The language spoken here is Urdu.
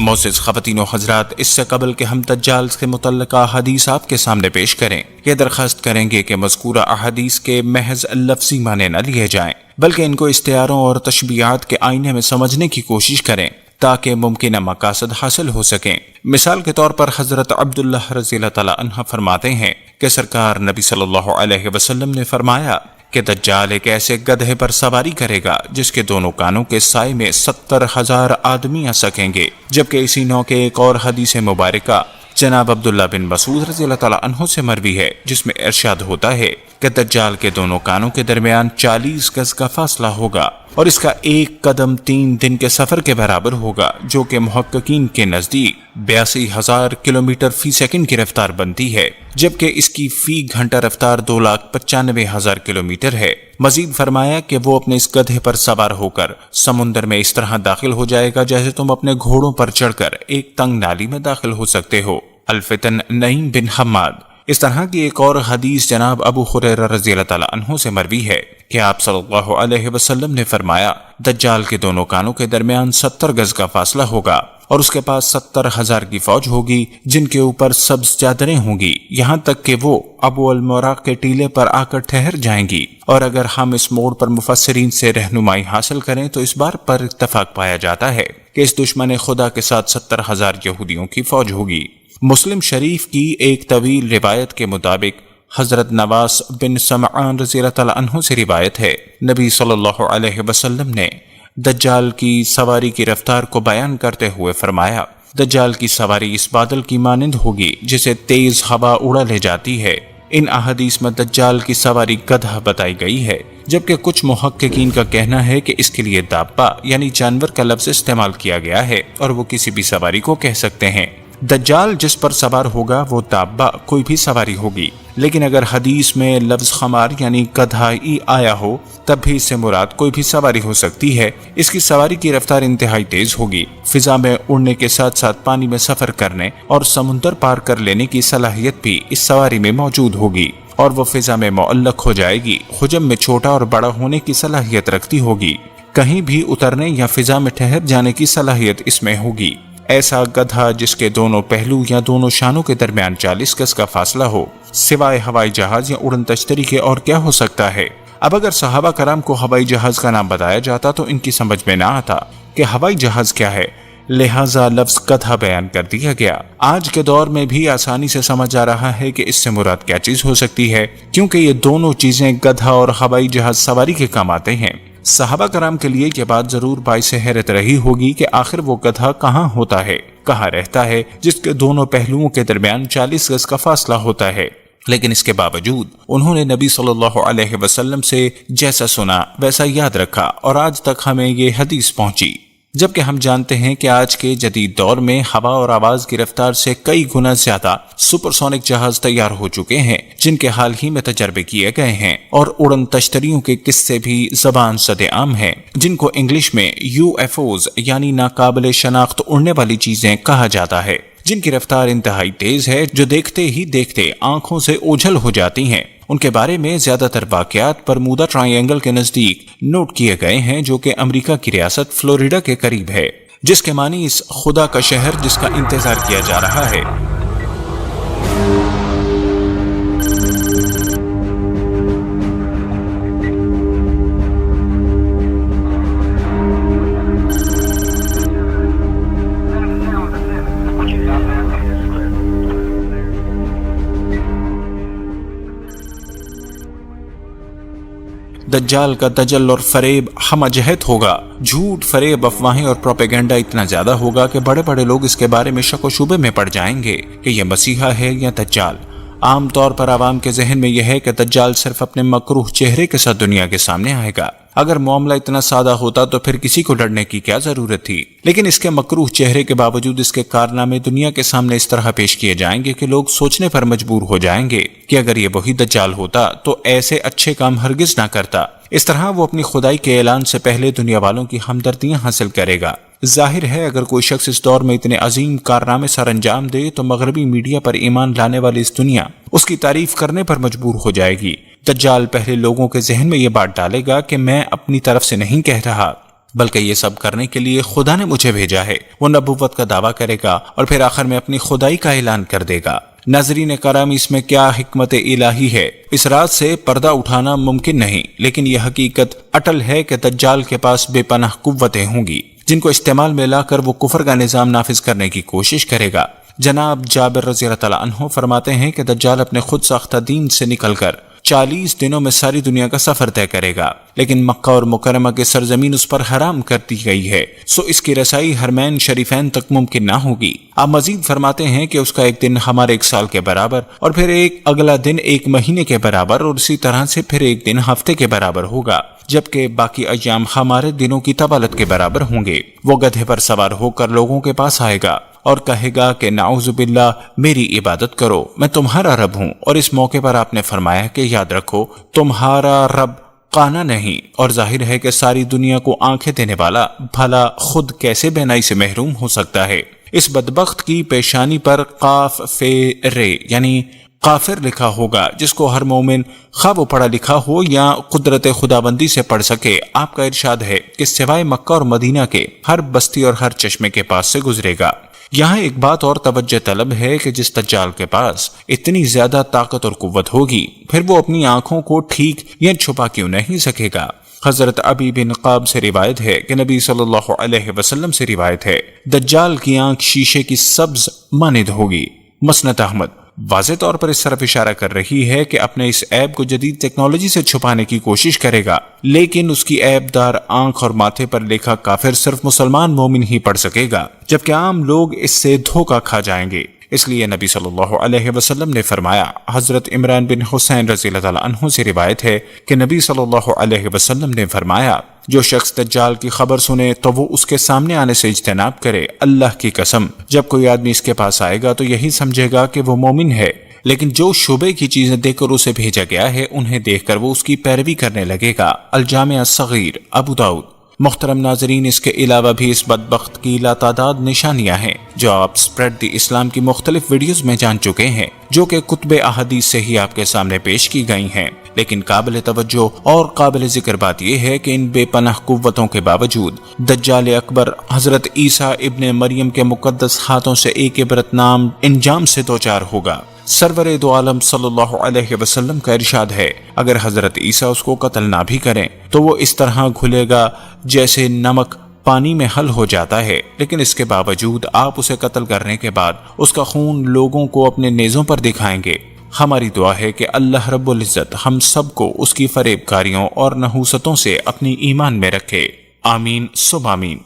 معزز خواتین و حضرات، اس سے قبل کہ ہم دجال کے متعلقہ احادیث آپ کے سامنے پیش کریں، یہ درخواست کریں گے کہ مذکورہ احادیث کے محض لفظی معنی نہ لیے جائیں، بلکہ ان کو استعاروں اور تشبیہات کے آئینے میں سمجھنے کی کوشش کریں تاکہ ممکنہ مقاصد حاصل ہو سکیں۔ مثال کے طور پر حضرت عبداللہ رضی اللہ تعالیٰ عنہ فرماتے ہیں کہ سرکار نبی صلی اللہ علیہ وسلم نے فرمایا کہ دجال ایک ایسے گدھے پر سواری کرے گا جس کے دونوں کانوں کے سائے میں 70,000 آدمی آ سکیں گے، جبکہ اسی نوع کے ایک اور حدیث مبارکہ جناب عبداللہ بن مسعود رضی اللہ تعالیٰ عنہ سے مروی ہے، جس میں ارشاد ہوتا ہے کہ دجال کے دونوں کانوں کے درمیان 40 گز کا فاصلہ ہوگا اور اس کا ایک قدم 3 دن کے سفر کے برابر ہوگا، جو کہ محققین کے نزدیک 82,000 کلومیٹر فی سیکنڈ کی رفتار بنتی ہے، جبکہ اس کی فی گھنٹہ رفتار 2,95,000 کلومیٹر ہے۔ مزید فرمایا کہ وہ اپنے اس گدھے پر سوار ہو کر سمندر میں اس طرح داخل ہو جائے گا جیسے تم اپنے گھوڑوں پر چڑھ کر ایک تنگ نالی میں داخل ہو سکتے ہو۔ الفتن نعیم بن حماد۔ اس طرح کی ایک اور حدیث جناب ابو ہریرہ رضی اللہ تعالیٰ عنہ سے مروی ہے کہ آپ صلی اللہ علیہ وسلم نے فرمایا دجال کے دونوں کانوں کے درمیان 70 گز کا فاصلہ ہوگا اور اس کے پاس 70,000 کی فوج ہوگی جن کے اوپر سبز چادریں ہوں گی، یہاں تک کہ وہ ابو الموراق کے ٹیلے پر آ کر ٹھہر جائیں گی۔ اور اگر ہم اس موڑ پر مفسرین سے رہنمائی حاصل کریں تو اس بار پر اتفاق پایا جاتا ہے کہ اس دشمن خدا کے ساتھ 70,000 یہودیوں کی فوج ہوگی۔ مسلم شریف کی ایک طویل روایت کے مطابق حضرت نواس بن سمعان رضی اللہ تعالیٰ عنہ سے روایت ہے، نبی صلی اللہ علیہ وسلم نے دجال کی سواری کی رفتار کو بیان کرتے ہوئے فرمایا دجال کی سواری اس بادل کی مانند ہوگی جسے تیز ہوا اڑا لے جاتی ہے۔ ان احادیث میں دجال کی سواری گدھا بتائی گئی ہے، جبکہ کچھ محققین کا کہنا ہے کہ اس کے لیے دابہ یعنی جانور کا لفظ استعمال کیا گیا ہے اور وہ کسی بھی سواری کو کہہ سکتے ہیں۔ دجال جس پر سوار ہوگا وہ دابہ کوئی بھی سواری ہوگی، لیکن اگر حدیث میں لفظ خمار یعنی گدھائی آیا ہو تب بھی اس سے مراد کوئی بھی سواری ہو سکتی ہے۔ اس کی سواری کی رفتار انتہائی تیز ہوگی، فضا میں اڑنے کے ساتھ ساتھ پانی میں سفر کرنے اور سمندر پار کر لینے کی صلاحیت بھی اس سواری میں موجود ہوگی، اور وہ فضا میں معلق ہو جائے گی۔ حجم میں چھوٹا اور بڑا ہونے کی صلاحیت رکھتی ہوگی، کہیں بھی اترنے یا فضا میں ٹھہر جانے کی صلاحیت اس میں ہوگی۔ ایسا گدھا جس کے دونوں پہلو یا دونوں شانوں کے درمیان 40 گز کا فاصلہ ہو، سوائے ہوائی جہاز یا اڑن تشتری کے اور کیا ہو سکتا ہے؟ اب اگر صحابہ کرام کو ہوائی جہاز کا نام بتایا جاتا تو ان کی سمجھ میں نہ آتا کہ ہوائی جہاز کیا ہے، لہذا لفظ گدھا بیان کر دیا گیا۔ آج کے دور میں بھی آسانی سے سمجھ آ رہا ہے کہ اس سے مراد کیا چیز ہو سکتی ہے، کیونکہ یہ دونوں چیزیں گدھا اور ہوائی جہاز سواری کے کام آتے ہیں۔ صحابہ کرام کے لیے یہ بات ضرور باعث حیرت رہی ہوگی کہ آخر وہ گدھا کہاں ہوتا ہے، کہاں رہتا ہے، جس کے دونوں پہلوؤں کے درمیان 40 گز کا فاصلہ ہوتا ہے۔ لیکن اس کے باوجود انہوں نے نبی صلی اللہ علیہ وسلم سے جیسا سنا ویسا یاد رکھا اور آج تک ہمیں یہ حدیث پہنچی، جبکہ ہم جانتے ہیں کہ آج کے جدید دور میں ہوا اور آواز کی رفتار سے کئی گنا زیادہ سپر سونک جہاز تیار ہو چکے ہیں جن کے حال ہی میں تجربے کیے گئے ہیں، اور اڑن تشتریوں کے قصے بھی زبان صد عام ہیں جن کو انگلش میں UFOs یعنی ناقابل شناخت اڑنے والی چیزیں کہا جاتا ہے، جن کی رفتار انتہائی تیز ہے، جو دیکھتے ہی دیکھتے آنکھوں سے اوجھل ہو جاتی ہیں۔ ان کے بارے میں زیادہ تر واقعات برمودا ٹرائی اینگل کے نزدیک نوٹ کیے گئے ہیں، جو کہ امریکہ کی ریاست فلوریڈا کے قریب ہے، جس کے معنی اس خدا کا شہر جس کا انتظار کیا جا رہا ہے۔ دجال کا دجل اور فریب ہمہ جہت ہوگا، جھوٹ، فریب، افواہیں اور پروپیگنڈا اتنا زیادہ ہوگا کہ بڑے بڑے لوگ اس کے بارے میں شک و شبے میں پڑ جائیں گے کہ یہ مسیحا ہے یا دجال۔ عام طور پر عوام کے ذہن میں یہ ہے کہ دجال صرف اپنے مکروہ چہرے کے ساتھ دنیا کے سامنے آئے گا۔ اگر معاملہ اتنا سادہ ہوتا تو پھر کسی کو ڈرنے کی کیا ضرورت تھی، لیکن اس کے مکروہ چہرے کے باوجود اس کے کارنامے دنیا کے سامنے اس طرح پیش کیے جائیں گے کہ لوگ سوچنے پر مجبور ہو جائیں گے کہ اگر یہ وہی دجال ہوتا تو ایسے اچھے کام ہرگز نہ کرتا۔ اس طرح وہ اپنی خدائی کے اعلان سے پہلے دنیا والوں کی ہمدردیاں حاصل کرے گا۔ ظاہر ہے اگر کوئی شخص اس دور میں اتنے عظیم کارنامے سر انجام دے تو مغربی میڈیا پر ایمان لانے والی اس دنیا اس کی تعریف کرنے پر مجبور ہو جائے گی۔ دجال پہلے لوگوں کے ذہن میں یہ بات ڈالے گا کہ میں اپنی طرف سے نہیں کہہ رہا، بلکہ یہ سب کرنے کے لیے خدا نے مجھے بھیجا ہے۔ وہ نبوت کا دعویٰ کرے گا اور پھر آخر میں اپنی خدائی کا اعلان کر دے گا۔ ناظرین کرام، اس میں کیا حکمت الہی ہے؟ اس رات سے پردہ اٹھانا ممکن نہیں، لیکن یہ حقیقت اٹل ہے کہ دجال کے پاس بے پناہ قوتیں ہوں گی جن کو استعمال میں لا کر وہ کفر کا نظام نافذ کرنے کی کوشش کرے گا۔ جناب جابر رضی اللہ تعالیٰ عنہ فرماتے ہیں کہ دجال اپنے خود ساختہ دین سے نکل کر 40 دنوں میں ساری دنیا کا سفر طے کرے گا، لیکن مکہ اور مکرمہ کی سرزمین اس پر حرام کر دی گئی ہے، سو اس کی رسائی حرمین شریفین تک ممکن نہ ہوگی۔ آپ مزید فرماتے ہیں کہ اس کا ایک دن ہمارے 1 سال کے برابر، اور پھر ایک اگلا دن 1 مہینے کے برابر، اور اسی طرح سے پھر ایک دن ہفتے کے برابر ہوگا، جبکہ باقی ایام ہمارے دنوں کی طوالت کے برابر ہوں گے۔ وہ گدھے پر سوار ہو کر لوگوں کے پاس آئے گا اور کہے گا کہ نعوذ باللہ، میری عبادت کرو، میں تمہارا رب ہوں۔ اور اس موقع پر آپ نے فرمایا کہ یاد رکھو، تمہارا رب قانا نہیں، اور ظاہر ہے کہ ساری دنیا کو آنکھیں دینے والا بھلا خود کیسے بینائی سے محروم ہو سکتا ہے؟ اس بدبخت کی پیشانی پر قاف فے رے یعنی کافر لکھا ہوگا، جس کو ہر مومن خواہ وہ پڑھا لکھا ہو یا قدرت خدابندی سے پڑھ سکے۔ آپ کا ارشاد ہے کہ سوائے مکہ اور مدینہ کے ہر بستی اور ہر چشمے کے پاس سے گزرے گا۔ یہاں ایک بات اور توجہ طلب ہے کہ جس دجال کے پاس اتنی زیادہ طاقت اور قوت ہوگی، پھر وہ اپنی آنکھوں کو ٹھیک یا چھپا کیوں نہیں سکے گا؟ حضرت ابی بن قاب سے روایت ہے کہ نبی صلی اللہ علیہ وسلم سے روایت ہے، دجال کی آنکھ شیشے کی سبز مانند ہوگی۔ مسند احمد واضح طور پر اس طرف اشارہ کر رہی ہے کہ اپنے اس عیب کو جدید ٹیکنالوجی سے چھپانے کی کوشش کرے گا، لیکن اس کی عیب دار آنکھ اور ماتھے پر لکھا کافر صرف مسلمان مومن ہی پڑھ سکے گا، جبکہ عام لوگ اس سے دھوکہ کھا جائیں گے۔ اس لیے نبی صلی اللہ علیہ وسلم نے فرمایا، حضرت عمران بن حسین رضی اللہ تعالیٰ عنہ سے روایت ہے کہ نبی صلی اللہ علیہ وسلم نے فرمایا، جو شخص دجال کی خبر سنے تو وہ اس کے سامنے آنے سے اجتناب کرے۔ اللہ کی قسم، جب کوئی آدمی اس کے پاس آئے گا تو یہی سمجھے گا کہ وہ مومن ہے، لیکن جو شعبے کی چیزیں دیکھ کر اسے بھیجا گیا ہے انہیں دیکھ کر وہ اس کی پیروی کرنے لگے گا۔ الجامع الصغیر، ابو داؤد۔ محترم ناظرین، اس کے علاوہ بھی اس بدبخت کی لاتعداد نشانیاں ہیں جو آپ اسپریڈ دی اسلام کی مختلف ویڈیوز میں جان چکے ہیں، جو کہ کتب احادیث سے ہی آپ کے سامنے پیش کی گئی ہیں، لیکن قابل توجہ اور قابل ذکر بات یہ ہے کہ ان بے پناہ قوتوں کے باوجود دجال اکبر حضرت عیسیٰ ابن مریم کے مقدس ہاتھوں سے ایک عبرتناک انجام سے دوچار ہوگا۔ سرور دو عالم صلی اللہ علیہ وسلم کا ارشاد ہے، اگر حضرت عیسیٰ اس کو قتل نہ بھی کریں تو وہ اس طرح گھلے گا جیسے نمک پانی میں حل ہو جاتا ہے، لیکن اس کے باوجود آپ اسے قتل کرنے کے بعد اس کا خون لوگوں کو اپنے نیزوں پر دکھائیں گے۔ ہماری دعا ہے کہ اللہ رب العزت ہم سب کو اس کی فریب کاریوں اور نحوستوں سے اپنی ایمان میں رکھے۔ آمین سب آمین۔